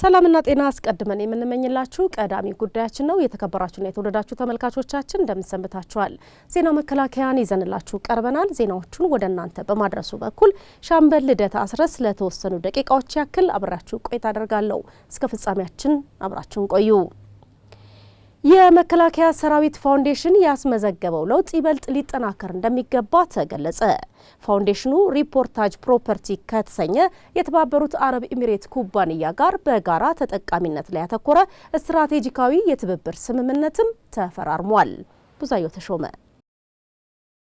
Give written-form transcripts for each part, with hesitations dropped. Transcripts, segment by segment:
ሰላምና ጤና አስቀድመን የምንመኝላችሁ ቀዳሚ ጉዳያችን ነው። የተከበራችሁና የተወደዳችሁ ተመልካቾቻችን እንደምንሰንብታችኋል። ዜና መከላከያን ይዘንላችሁ ቀርበናል። ዜናዎቹን ወደ እናንተ በማድረሱ በኩል ሻምበል ልደታ አስረስ ለተወሰኑ ደቂቃዎች ያክል አብራችሁ ቆይታ አደርጋለሁ። እስከ ፍጻሜያችን አብራችሁን ቆዩ። የመከላከያ ሰራዊት ፋውንዴሽን ያስመዘገበው ለውጥ ይበልጥ ሊጠናከር እንደሚገባ ተገለጸ። ፋውንዴሽኑ ሪፖርታጅ ፕሮፐርቲ ከተሰኘ የተባበሩት አረብ ኤሚሬት ኩባንያ ጋር በጋራ ተጠቃሚነት ላይ ያተኮረ ስትራቴጂካዊ የትብብር ስምምነትም ተፈራርሟል። ቡዛዮ ተሾመ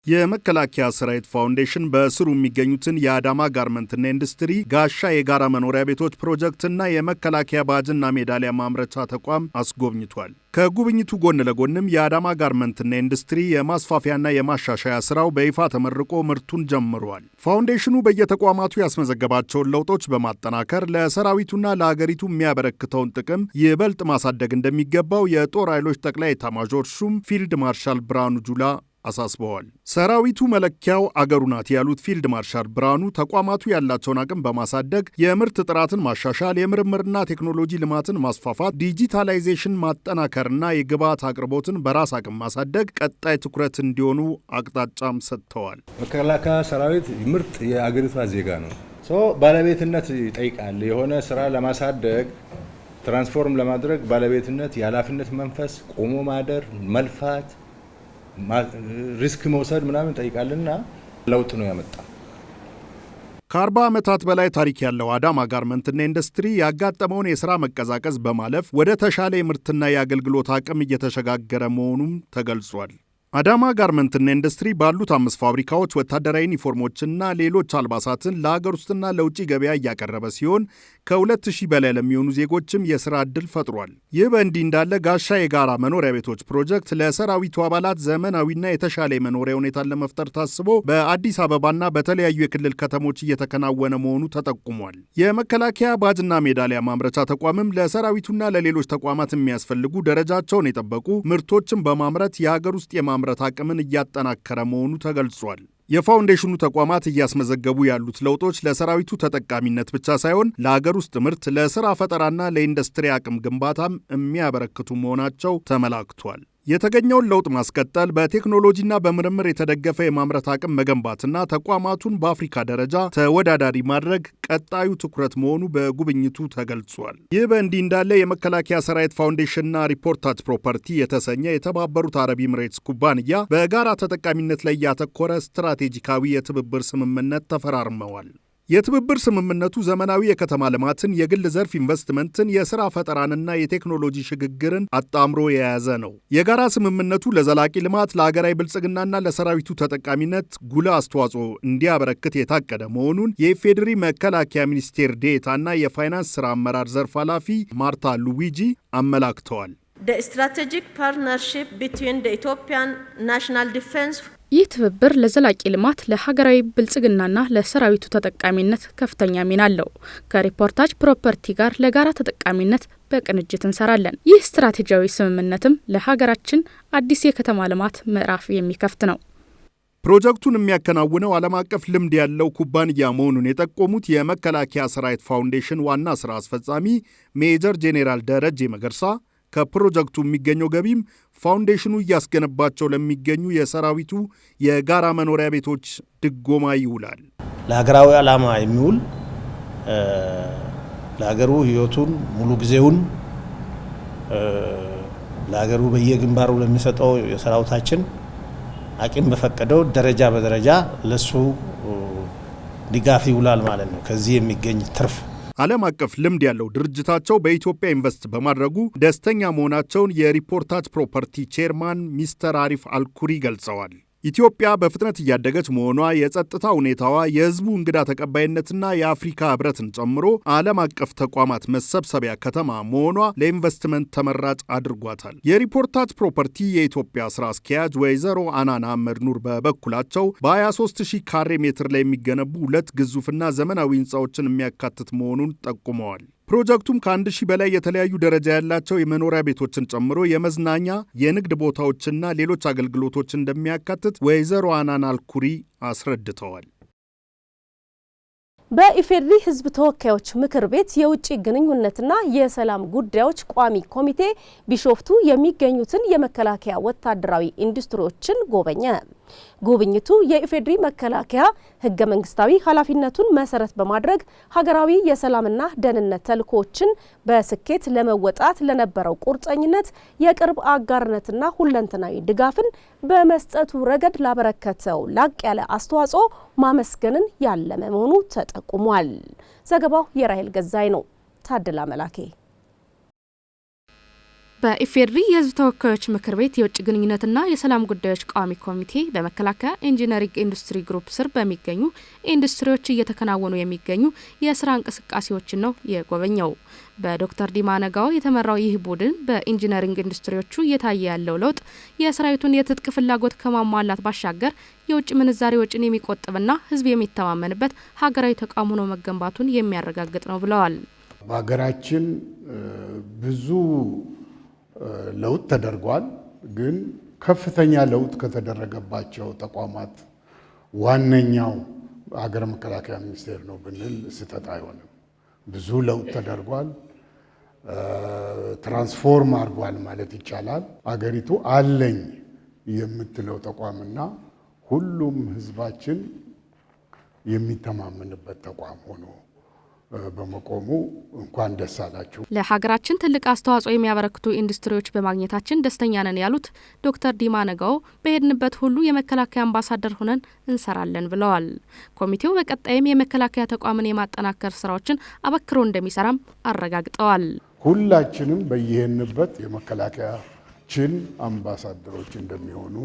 የመከላከያ ሰራዊት ፋውንዴሽን በስሩ የሚገኙትን የአዳማ ጋርመንትና ኢንዱስትሪ፣ ጋሻ የጋራ መኖሪያ ቤቶች ፕሮጀክትና የመከላከያ ባጅና ሜዳሊያ ማምረቻ ተቋም አስጎብኝቷል። ከጉብኝቱ ጎን ለጎንም የአዳማ ጋርመንትና ኢንዱስትሪ የማስፋፊያና የማሻሻያ ስራው በይፋ ተመርቆ ምርቱን ጀምሯል። ፋውንዴሽኑ በየተቋማቱ ያስመዘገባቸውን ለውጦች በማጠናከር ለሰራዊቱና ለሀገሪቱ የሚያበረክተውን ጥቅም ይበልጥ ማሳደግ እንደሚገባው የጦር ኃይሎች ጠቅላይ ኤታማዦር ሹም ፊልድ ማርሻል ብርሃኑ ጁላ አሳስበዋል። ሰራዊቱ መለኪያው አገሩ ናት ያሉት ፊልድ ማርሻል ብርሃኑ ተቋማቱ ያላቸውን አቅም በማሳደግ የምርት ጥራትን ማሻሻል፣ የምርምርና ቴክኖሎጂ ልማትን ማስፋፋት፣ ዲጂታላይዜሽን ማጠናከርና የግብዓት አቅርቦትን በራስ አቅም ማሳደግ ቀጣይ ትኩረት እንዲሆኑ አቅጣጫም ሰጥተዋል። መከላከያ ሰራዊት ምርጥ የአገሪቷ ዜጋ ነው። ባለቤትነት ይጠይቃል። የሆነ ስራ ለማሳደግ ትራንስፎርም ለማድረግ ባለቤትነት፣ የኃላፊነት መንፈስ፣ ቆሞ ማደር፣ መልፋት፣ ሪስክ መውሰድ ምናምን ጠይቃልና ለውጥ ነው ያመጣ። ከ40 ዓመታት በላይ ታሪክ ያለው አዳማ ጋርመንትና ኢንዱስትሪ ያጋጠመውን የሥራ መቀዛቀዝ በማለፍ ወደ ተሻለ የምርትና የአገልግሎት አቅም እየተሸጋገረ መሆኑም ተገልጿል። አዳማ ጋርመንትና ኢንዱስትሪ ባሉት 5 ፋብሪካዎች ወታደራዊ ዩኒፎርሞችና ሌሎች አልባሳትን ለሀገር ውስጥና ለውጭ ገበያ እያቀረበ ሲሆን ከ2000 በላይ ለሚሆኑ ዜጎችም የሥራ ዕድል ፈጥሯል። ይህ በእንዲህ እንዳለ ጋሻ የጋራ መኖሪያ ቤቶች ፕሮጀክት ለሰራዊቱ አባላት ዘመናዊና የተሻለ የመኖሪያ ሁኔታን ለመፍጠር ታስቦ በአዲስ አበባና በተለያዩ የክልል ከተሞች እየተከናወነ መሆኑ ተጠቁሟል። የመከላከያ ባጅና ሜዳሊያ ማምረቻ ተቋምም ለሰራዊቱና ለሌሎች ተቋማት የሚያስፈልጉ ደረጃቸውን የጠበቁ ምርቶችን በማምረት የሀገር ውስጥ ምረት አቅምን እያጠናከረ መሆኑ ተገልጿል። የፋውንዴሽኑ ተቋማት እያስመዘገቡ ያሉት ለውጦች ለሰራዊቱ ተጠቃሚነት ብቻ ሳይሆን ለሀገር ውስጥ ምርት፣ ለሥራ ፈጠራና ለኢንዱስትሪ አቅም ግንባታም የሚያበረክቱ መሆናቸው ተመላክቷል። የተገኘውን ለውጥ ማስቀጠል፣ በቴክኖሎጂና በምርምር የተደገፈ የማምረት አቅም መገንባትና ተቋማቱን በአፍሪካ ደረጃ ተወዳዳሪ ማድረግ ቀጣዩ ትኩረት መሆኑ በጉብኝቱ ተገልጿል። ይህ በእንዲህ እንዳለ የመከላከያ ሰራዊት ፋውንዴሽንና ሪፖርታጅ ፕሮፐርቲ የተሰኘ የተባበሩት አረብ ኤሚሬትስ ኩባንያ በጋራ ተጠቃሚነት ላይ ያተኮረ ስትራቴጂካዊ የትብብር ስምምነት ተፈራርመዋል። የትብብር ስምምነቱ ዘመናዊ የከተማ ልማትን፣ የግል ዘርፍ ኢንቨስትመንትን፣ የሥራ ፈጠራንና የቴክኖሎጂ ሽግግርን አጣምሮ የያዘ ነው። የጋራ ስምምነቱ ለዘላቂ ልማት፣ ለሀገራዊ ብልጽግናና ለሰራዊቱ ተጠቃሚነት ጉልህ አስተዋጽኦ እንዲያበረክት የታቀደ መሆኑን የኢፌዴሪ መከላከያ ሚኒስቴር ዴኤታና የፋይናንስ ሥራ አመራር ዘርፍ ኃላፊ ማርታ ሉዊጂ አመላክተዋል። The strategic partnership between the Ethiopian National Defense ይህ ትብብር ለዘላቂ ልማት፣ ለሀገራዊ ብልጽግናና ለሰራዊቱ ተጠቃሚነት ከፍተኛ ሚና አለው። ከሪፖርታጅ ፕሮፐርቲ ጋር ለጋራ ተጠቃሚነት በቅንጅት እንሰራለን። ይህ ስትራቴጂያዊ ስምምነትም ለሀገራችን አዲስ የከተማ ልማት ምዕራፍ የሚከፍት ነው። ፕሮጀክቱን የሚያከናውነው ዓለም አቀፍ ልምድ ያለው ኩባንያ መሆኑን የጠቆሙት የመከላከያ ሰራዊት ፋውንዴሽን ዋና ሥራ አስፈጻሚ ሜጀር ጄኔራል ደረጀ መገርሳ ከፕሮጀክቱ የሚገኘው ገቢም ፋውንዴሽኑ እያስገነባቸው ለሚገኙ የሰራዊቱ የጋራ መኖሪያ ቤቶች ድጎማ ይውላል። ለሀገራዊ ዓላማ የሚውል ለሀገሩ ሕይወቱን ሙሉ ጊዜውን ለሀገሩ በየግንባሩ ለሚሰጠው የሰራዊታችን አቅም በፈቀደው ደረጃ በደረጃ ለሱ ድጋፍ ይውላል ማለት ነው። ከዚህ የሚገኝ ትርፍ ዓለም አቀፍ ልምድ ያለው ድርጅታቸው በኢትዮጵያ ኢንቨስት በማድረጉ ደስተኛ መሆናቸውን የሪፖርታጅ ፕሮፐርቲ ቼርማን ሚስተር አሪፍ አልኩሪ ገልጸዋል። ኢትዮጵያ በፍጥነት እያደገች መሆኗ፣ የጸጥታ ሁኔታዋ፣ የሕዝቡ እንግዳ ተቀባይነትና የአፍሪካ ሕብረትን ጨምሮ ዓለም አቀፍ ተቋማት መሰብሰቢያ ከተማ መሆኗ ለኢንቨስትመንት ተመራጭ አድርጓታል። የሪፖርታጅ ፕሮፐርቲ የኢትዮጵያ ስራ አስኪያጅ ወይዘሮ አናን አህመድ ኑር በበኩላቸው በ23000 ካሬ ሜትር ላይ የሚገነቡ 2 ግዙፍና ዘመናዊ ሕንፃዎችን የሚያካትት መሆኑን ጠቁመዋል። ፕሮጀክቱም ከ1000 በላይ የተለያዩ ደረጃ ያላቸው የመኖሪያ ቤቶችን ጨምሮ የመዝናኛ፣ የንግድ ቦታዎችና ሌሎች አገልግሎቶች እንደሚያካትት ወይዘሮ አናን አልኩሪ አስረድተዋል። በኢፌዴሪ ሕዝብ ተወካዮች ምክር ቤት የውጭ ግንኙነትና የሰላም ጉዳዮች ቋሚ ኮሚቴ ቢሾፍቱ የሚገኙትን የመከላከያ ወታደራዊ ኢንዱስትሪዎችን ጎበኘ። ጉብኝቱ የኢፌዴሪ መከላከያ ህገ መንግስታዊ ኃላፊነቱን መሰረት በማድረግ ሀገራዊ የሰላምና ደህንነት ተልዕኮችን በስኬት ለመወጣት ለነበረው ቁርጠኝነት የቅርብ አጋርነትና ሁለንተናዊ ድጋፍን በመስጠቱ ረገድ ላበረከተው ላቅ ያለ አስተዋጽኦ ማመስገንን ያለመ መሆኑ ተጠቁሟል። ዘገባው የራሄል ገዛይ ነው። ታደላ መላኬ። በኢፌዴሪ የህዝብ ተወካዮች ምክር ቤት የውጭ ግንኙነትና የሰላም ጉዳዮች ቋሚ ኮሚቴ በመከላከያ ኢንጂነሪንግ ኢንዱስትሪ ግሩፕ ስር በሚገኙ ኢንዱስትሪዎች እየተከናወኑ የሚገኙ የስራ እንቅስቃሴዎችን ነው የጎበኘው። በዶክተር ዲማ ነጋዎ የተመራው ይህ ቡድን በኢንጂነሪንግ ኢንዱስትሪዎቹ እየታየ ያለው ለውጥ የሰራዊቱን የትጥቅ ፍላጎት ከማሟላት ባሻገር የውጭ ምንዛሬ ወጪን የሚቆጥብና ህዝብ የሚተማመንበት ሀገራዊ ተቋም ሆኖ መገንባቱን የሚያረጋግጥ ነው ብለዋል። በሀገራችን ብዙ ለውጥ ተደርጓል። ግን ከፍተኛ ለውጥ ከተደረገባቸው ተቋማት ዋነኛው ሀገር መከላከያ ሚኒስቴር ነው ብንል ስህተት አይሆንም። ብዙ ለውጥ ተደርጓል። ትራንስፎርም አድርጓል ማለት ይቻላል። አገሪቱ አለኝ የምትለው ተቋምና ሁሉም ህዝባችን የሚተማመንበት ተቋም ሆኖ በመቆሙ እንኳን ደስ አላችሁ። ለሀገራችን ትልቅ አስተዋጽኦ የሚያበረክቱ ኢንዱስትሪዎች በማግኘታችን ደስተኛ ነን ያሉት ዶክተር ዲማ ነጋዎ በሄድንበት ሁሉ የመከላከያ አምባሳደር ሆነን እንሰራለን ብለዋል። ኮሚቴው በቀጣይም የመከላከያ ተቋምን የማጠናከር ስራዎችን አበክሮ እንደሚሰራም አረጋግጠዋል። ሁላችንም በየሄድንበት የመከላከያችን አምባሳደሮች እንደሚሆኑ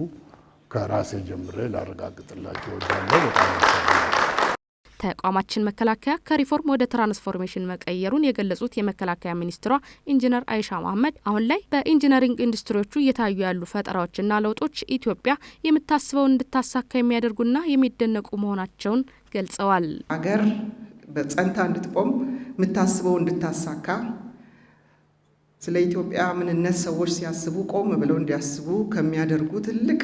ከራሴ ጀምሬ ላረጋግጥላችሁ እወዳለሁ። በጣም ተቋማችን መከላከያ ከሪፎርም ወደ ትራንስፎርሜሽን መቀየሩን የገለጹት የመከላከያ ሚኒስትሯ ኢንጂነር አይሻ መሐመድ አሁን ላይ በኢንጂነሪንግ ኢንዱስትሪዎቹ እየታዩ ያሉ ፈጠራዎችና ለውጦች ኢትዮጵያ የምታስበውን እንድታሳካ የሚያደርጉና የሚደነቁ መሆናቸውን ገልጸዋል። ሀገር በጸንታ እንድትቆም የምታስበው እንድታሳካ ስለ ኢትዮጵያ ምንነት ሰዎች ሲያስቡ ቆም ብለው እንዲያስቡ ከሚያደርጉ ትልቅ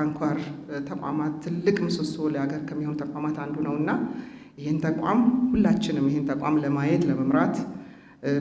አንኳር ተቋማት ትልቅ ምሰሶ ለሀገር ከሚሆኑ ተቋማት አንዱ ነውና ይህን ተቋም ሁላችንም ይህን ተቋም ለማየት ለመምራት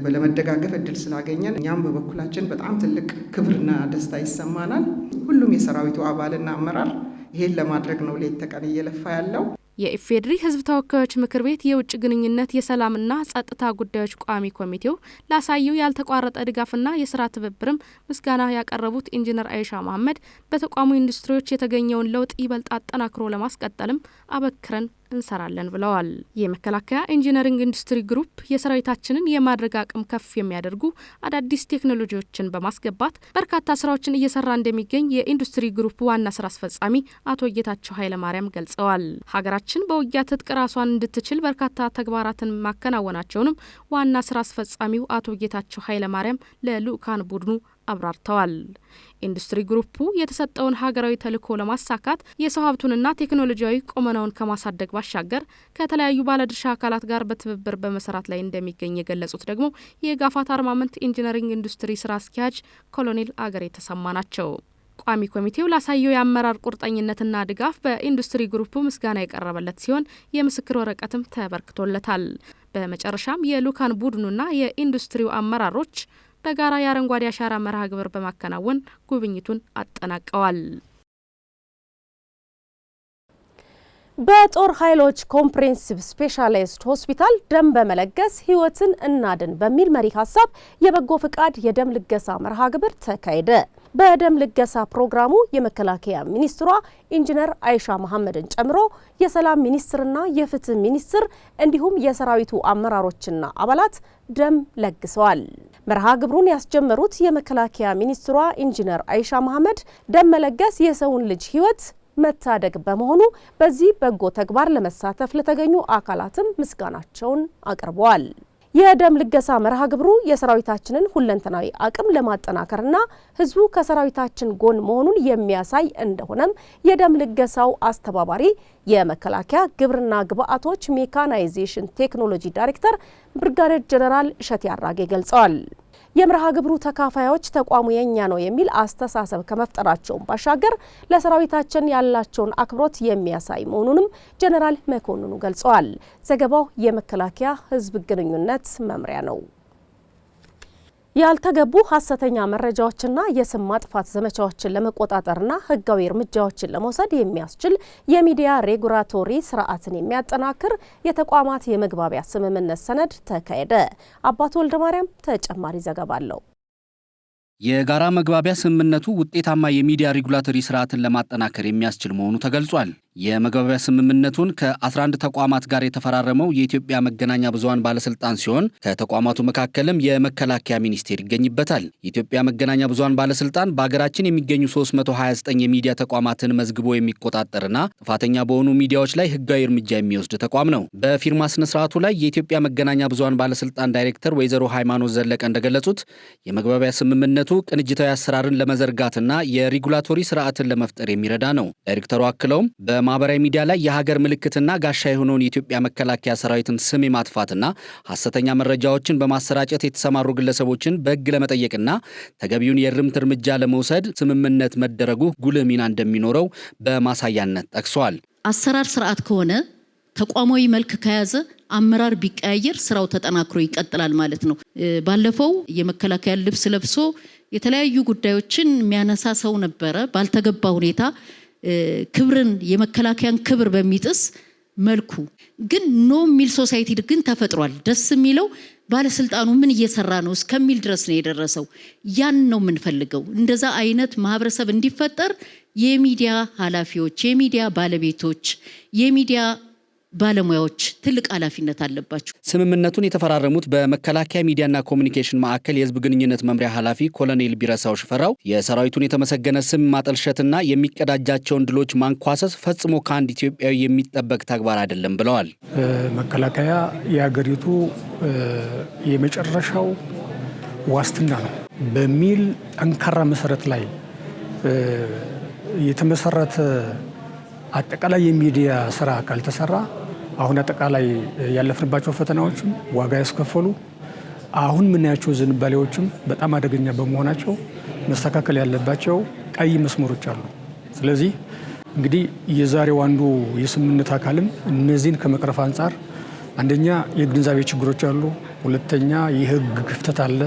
ለመደጋገፍ እድል ስላገኘን እኛም በበኩላችን በጣም ትልቅ ክብርና ደስታ ይሰማናል። ሁሉም የሰራዊቱ አባልና አመራር ይሄን ለማድረግ ነው ሌት ተቀን እየለፋ ያለው። የኢፌዴሪ ሕዝብ ተወካዮች ምክር ቤት የውጭ ግንኙነት የሰላምና ጸጥታ ጉዳዮች ቋሚ ኮሚቴው ላሳየው ያልተቋረጠ ድጋፍና የስራ ትብብርም ምስጋና ያቀረቡት ኢንጂነር አይሻ መሐመድ በተቋሙ ኢንዱስትሪዎች የተገኘውን ለውጥ ይበልጥ አጠናክሮ ለማስቀጠልም አበክረን እንሰራለን ብለዋል። የመከላከያ ኢንጂነሪንግ ኢንዱስትሪ ግሩፕ የሰራዊታችንን የማድረግ አቅም ከፍ የሚያደርጉ አዳዲስ ቴክኖሎጂዎችን በማስገባት በርካታ ስራዎችን እየሰራ እንደሚገኝ የኢንዱስትሪ ግሩፕ ዋና ስራ አስፈጻሚ አቶ ጌታቸው ኃይለማርያም ገልጸዋል። ሀገራችን በውጊያ ትጥቅ ራሷን እንድትችል በርካታ ተግባራትን ማከናወናቸውንም ዋና ስራ አስፈጻሚው አቶ ጌታቸው ኃይለማርያም ለልኡካን ቡድኑ አብራርተዋል። ኢንዱስትሪ ግሩፑ የተሰጠውን ሀገራዊ ተልዕኮ ለማሳካት የሰው ሀብቱንና ቴክኖሎጂያዊ ቁመናውን ከማሳደግ ባሻገር ከተለያዩ ባለድርሻ አካላት ጋር በትብብር በመስራት ላይ እንደሚገኝ የገለጹት ደግሞ የጋፋት አርማመንት ኢንጂነሪንግ ኢንዱስትሪ ስራ አስኪያጅ ኮሎኔል አገሬ ተሰማ ናቸው። ቋሚ ኮሚቴው ላሳየው የአመራር ቁርጠኝነትና ድጋፍ በኢንዱስትሪ ግሩፑ ምስጋና የቀረበለት ሲሆን የምስክር ወረቀትም ተበርክቶለታል። በመጨረሻም የልኡካን ቡድኑና የኢንዱስትሪው አመራሮች በጋራ የአረንጓዴ አሻራ መርሃ ግብር በማከናወን ጉብኝቱን አጠናቀዋል። በጦር ኃይሎች ኮምፕሬሄንሲቭ ስፔሻላይዝድ ሆስፒታል ደም በመለገስ ሕይወትን እናድን በሚል መሪ ሀሳብ የበጎ ፍቃድ የደም ልገሳ መርሃ ግብር ተካሄደ። በደም ልገሳ ፕሮግራሙ የመከላከያ ሚኒስትሯ ኢንጂነር አይሻ መሐመድን ጨምሮ የሰላም ሚኒስትርና የፍትህ ሚኒስትር እንዲሁም የሰራዊቱ አመራሮችና አባላት ደም ለግሰዋል። መርሃ ግብሩን ያስጀመሩት የመከላከያ ሚኒስትሯ ኢንጂነር አይሻ መሐመድ ደም መለገስ የሰውን ልጅ ሕይወት መታደግ በመሆኑ በዚህ በጎ ተግባር ለመሳተፍ ለተገኙ አካላትም ምስጋናቸውን አቅርበዋል። የደም ልገሳ መርሃ ግብሩ የሰራዊታችንን ሁለንተናዊ አቅም ለማጠናከርና ህዝቡ ከሰራዊታችን ጎን መሆኑን የሚያሳይ እንደሆነም የደም ልገሳው አስተባባሪ የመከላከያ ግብርና ግብአቶች ሜካናይዜሽን ቴክኖሎጂ ዳይሬክተር ብርጋዴር ጄኔራል እሸቴ አራጌ ገልጸዋል። የመርሃ ግብሩ ተካፋዮች ተቋሙ የኛ ነው የሚል አስተሳሰብ ከመፍጠራቸው ባሻገር ለሰራዊታችን ያላቸውን አክብሮት የሚያሳይ መሆኑንም ጀነራል መኮንኑ ገልጸዋል። ዘገባው የመከላከያ ሕዝብ ግንኙነት መምሪያ ነው። ያልተገቡ ሐሰተኛ መረጃዎችና የስም ማጥፋት ዘመቻዎችን ለመቆጣጠርና ህጋዊ እርምጃዎችን ለመውሰድ የሚያስችል የሚዲያ ሬጉላቶሪ ስርዓትን የሚያጠናክር የተቋማት የመግባቢያ ስምምነት ሰነድ ተካሄደ። አባቱ ወልደ ማርያም ተጨማሪ ዘገባ አለው። የጋራ መግባቢያ ስምምነቱ ውጤታማ የሚዲያ ሬጉላቶሪ ስርዓትን ለማጠናከር የሚያስችል መሆኑ ተገልጿል። የመግባቢያ ስምምነቱን ከ11 ተቋማት ጋር የተፈራረመው የኢትዮጵያ መገናኛ ብዙሃን ባለስልጣን ሲሆን ከተቋማቱ መካከልም የመከላከያ ሚኒስቴር ይገኝበታል። የኢትዮጵያ መገናኛ ብዙሃን ባለስልጣን በሀገራችን የሚገኙ 329 የሚዲያ ተቋማትን መዝግቦ የሚቆጣጠርና ጥፋተኛ በሆኑ ሚዲያዎች ላይ ህጋዊ እርምጃ የሚወስድ ተቋም ነው። በፊርማ ስነ ስርዓቱ ላይ የኢትዮጵያ መገናኛ ብዙሃን ባለስልጣን ዳይሬክተር ወይዘሮ ሃይማኖት ዘለቀ እንደገለጹት የመግባቢያ ስምምነቱ ቅንጅታዊ አሰራርን ለመዘርጋትና የሬጉላቶሪ ስርዓትን ለመፍጠር የሚረዳ ነው። ዳይሬክተሩ አክለውም በማህበራዊ ሚዲያ ላይ የሀገር ምልክትና ጋሻ የሆነውን የኢትዮጵያ መከላከያ ሰራዊትን ስም የማጥፋትና ሐሰተኛ መረጃዎችን በማሰራጨት የተሰማሩ ግለሰቦችን በሕግ ለመጠየቅና ተገቢውን የእርምት እርምጃ ለመውሰድ ስምምነት መደረጉ ጉልህ ሚና እንደሚኖረው በማሳያነት ጠቅሷል። አሰራር ስርዓት ከሆነ ተቋማዊ መልክ ከያዘ አመራር ቢቀያየር ስራው ተጠናክሮ ይቀጥላል ማለት ነው። ባለፈው የመከላከያ ልብስ ለብሶ የተለያዩ ጉዳዮችን የሚያነሳ ሰው ነበረ። ባልተገባ ሁኔታ ክብርን የመከላከያን ክብር በሚጥስ መልኩ ግን ኖ ሚል ሶሳይቲ ግን ተፈጥሯል። ደስ የሚለው ባለስልጣኑ ምን እየሰራ ነው እስከሚል ድረስ ነው የደረሰው። ያን ነው የምንፈልገው። እንደዛ አይነት ማህበረሰብ እንዲፈጠር የሚዲያ ኃላፊዎች፣ የሚዲያ ባለቤቶች፣ የሚዲያ ባለሙያዎች ትልቅ ኃላፊነት አለባቸው። ስምምነቱን የተፈራረሙት በመከላከያ ሚዲያና ኮሙኒኬሽን ማዕከል የህዝብ ግንኙነት መምሪያ ኃላፊ ኮሎኔል ቢረሳው ሽፈራው የሰራዊቱን የተመሰገነ ስም ማጠልሸትና የሚቀዳጃቸውን ድሎች ማንኳሰስ ፈጽሞ ከአንድ ኢትዮጵያዊ የሚጠበቅ ተግባር አይደለም ብለዋል። መከላከያ የሀገሪቱ የመጨረሻው ዋስትና ነው በሚል ጠንካራ መሰረት ላይ የተመሰረተ አጠቃላይ የሚዲያ ስራ ካልተሰራ አሁን አጠቃላይ ያለፍንባቸው ፈተናዎችም ዋጋ ያስከፈሉ አሁን ምናያቸው ዝንባሌዎችም በጣም አደገኛ በመሆናቸው መስተካከል ያለባቸው ቀይ መስመሮች አሉ። ስለዚህ እንግዲህ የዛሬው አንዱ የስምምነት አካልም እነዚህን ከመቅረፍ አንጻር አንደኛ የግንዛቤ ችግሮች አሉ፣ ሁለተኛ የህግ ክፍተት አለ፣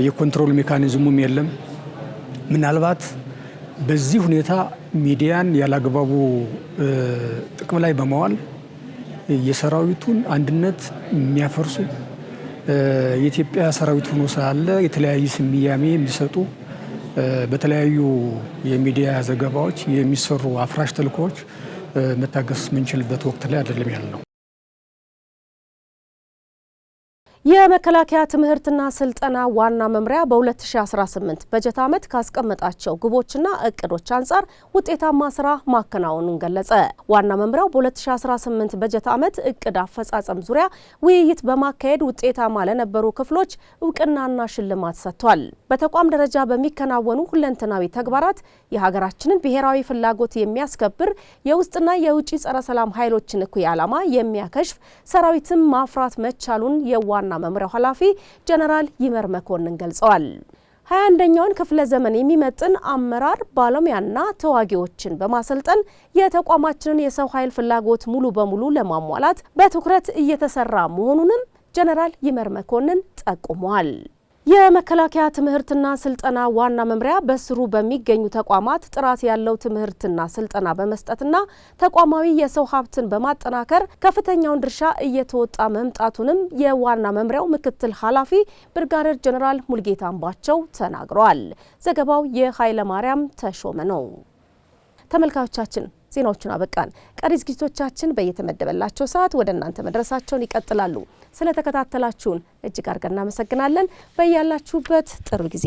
የኮንትሮል ሜካኒዝሙም የለም። ምናልባት በዚህ ሁኔታ ሚዲያን ያላግባቡ ጥቅም ላይ በመዋል የሰራዊቱን አንድነት የሚያፈርሱ የኢትዮጵያ ሰራዊት ሆኖ ሳለ የተለያዩ ስያሜ የሚሰጡ በተለያዩ የሚዲያ ዘገባዎች የሚሰሩ አፍራሽ ተልእኮዎች መታገስ የምንችልበት ወቅት ላይ አይደለም ያለው። የመከላከያ ትምህርትና ስልጠና ዋና መምሪያ በ2018 በጀት ዓመት ካስቀመጣቸው ግቦችና እቅዶች አንጻር ውጤታማ ስራ ማከናወኑን ገለጸ። ዋና መምሪያው በ2018 በጀት ዓመት እቅድ አፈጻጸም ዙሪያ ውይይት በማካሄድ ውጤታማ ለነበሩ ክፍሎች እውቅናና ሽልማት ሰጥቷል። በተቋም ደረጃ በሚከናወኑ ሁለንተናዊ ተግባራት የሀገራችንን ብሔራዊ ፍላጎት የሚያስከብር የውስጥና የውጭ ጸረ ሰላም ኃይሎችን እኩይ ዓላማ የሚያከሽፍ ሰራዊትን ማፍራት መቻሉን የዋና መምሪያው ኃላፊ ጀነራል ይመር መኮንን ገልጸዋል። 21ኛውን ክፍለ ዘመን የሚመጥን አመራር ባለሙያና ተዋጊዎችን በማሰልጠን የተቋማችንን የሰው ኃይል ፍላጎት ሙሉ በሙሉ ለማሟላት በትኩረት እየተሰራ መሆኑንም ጀነራል ይመር መኮንን ጠቁመዋል። የመከላከያ ትምህርትና ስልጠና ዋና መምሪያ በስሩ በሚገኙ ተቋማት ጥራት ያለው ትምህርትና ስልጠና በመስጠትና ተቋማዊ የሰው ሀብትን በማጠናከር ከፍተኛውን ድርሻ እየተወጣ መምጣቱንም የዋና መምሪያው ምክትል ኃላፊ ብርጋዴር ጀነራል ሙልጌታ አምባቸው ተናግረዋል። ዘገባው የኃይለ ማርያም ተሾመ ነው። ተመልካቾቻችን ዜናዎቹን አበቃን። ቀሪ ዝግጅቶቻችን በየተመደበላቸው ሰዓት ወደ እናንተ መድረሳቸውን ይቀጥላሉ። ስለተከታተላችሁን እጅግ አድርገን እናመሰግናለን። በያላችሁበት ጥሩ ጊዜ